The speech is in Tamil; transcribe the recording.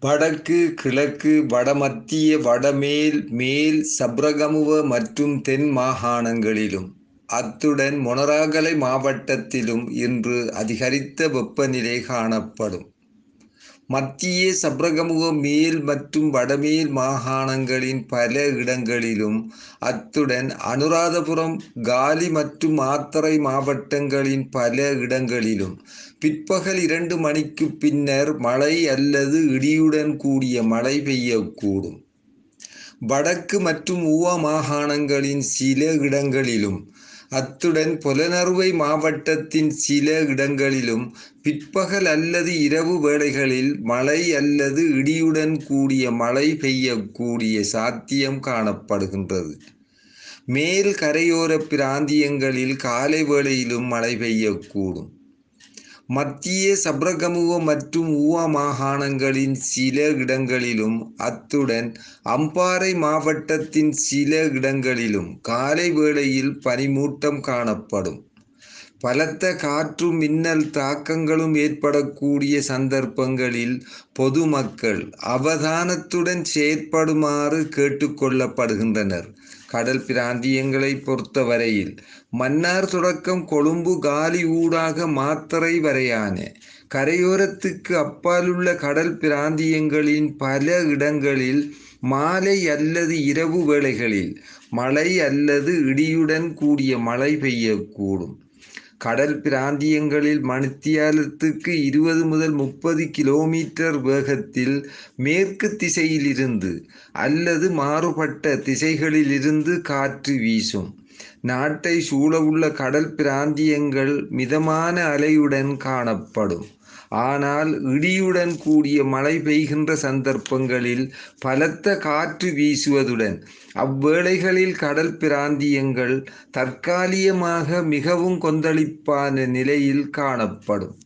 வடக்கு, கிழக்கு, வடமத்திய, வடமேல், மேல் சப்ரகமுவ மற்றும் தென் மாகாணங்களிலும், அத்துடன் மொனராகலை மாவட்டத்திலும் இன்று அதிகரித்த வெப்பநிலை காணப்படும். மத்திய சப்ரகமுவ மேல் மற்றும் வடமேல் மாகாணங்களின் பல இடங்களிலும், அத்துடன் அனுராதபுரம், காலி மற்றும் மாத்தறை மாவட்டங்களின் பல இடங்களிலும் பிற்பகல் 2 மணிக்கு பின்னர் மழை அல்லது இடியுடன் கூடிய மழை பெய்யக்கூடும். வடக்கு மற்றும் ஊவா மாகாணங்களின் சில இடங்களிலும், அத்துடன் பொலனறுவை மாவட்டத்தின் சில இடங்களிலும் பிற்பகல் அல்லது இரவு வேளைகளில் மழை அல்லது இடியுடன் கூடிய மழை பெய்யக்கூடிய சாத்தியம் காணப்படுகின்றது. மேல் கரையோர பிராந்தியங்களில் காலை வேளையிலும் மழை பெய்யக்கூடும். மத்திய சப்ரகமுவ மற்றும் ஊவா மாகாணங்களின் சில இடங்களிலும், அத்துடன் அம்பாறை மாவட்டத்தின் சில இடங்களிலும் காலை வேளையில் பனிமூட்டம் காணப்படும். பலத்த காற்றும் மின்னல் தாக்கங்களும் ஏற்படக்கூடிய சந்தர்ப்பங்களில் பொதுமக்கள் அவதானத்துடன் செயற்படுமாறு கேட்டுக்கொள்ளப்படுகின்றனர். கடல் பிராந்தியங்களை பொறுத்தவரையில் மன்னார் தொடக்கம் கொழும்பு, காலி ஊடாக மாத்தறை வரையான கரையோரத்துக்கு அப்பாலுள்ள கடல் பிராந்தியங்களின் பல இடங்களில் மாலை அல்லது இரவு வேளைகளில் மழை அல்லது இடியுடன் கூடிய மழை பெய்யக்கூடும். கடல் பிராந்தியங்களில் மணித்தியாலத்துக்கு 20 முதல் 30 கிலோமீட்டர் வேகத்தில் மேற்கு திசையிலிருந்து அல்லது மாறுபட்ட திசைகளிலிருந்து காற்று வீசும். நாட்டை சூழவுள்ள கடல் பிராந்தியங்கள் மிதமான அலையுடன் காணப்படும். ஆனால் இடியுடன் கூடிய மழை பெய்கின்ற சந்தர்ப்பங்களில் பலத்த காற்று வீசுவதுடன் அவ்வேளைகளில் கடல் பிராந்தியங்கள் தற்காலிகமாக மிகவும் கொந்தளிப்பான நிலையில் காணப்படும்.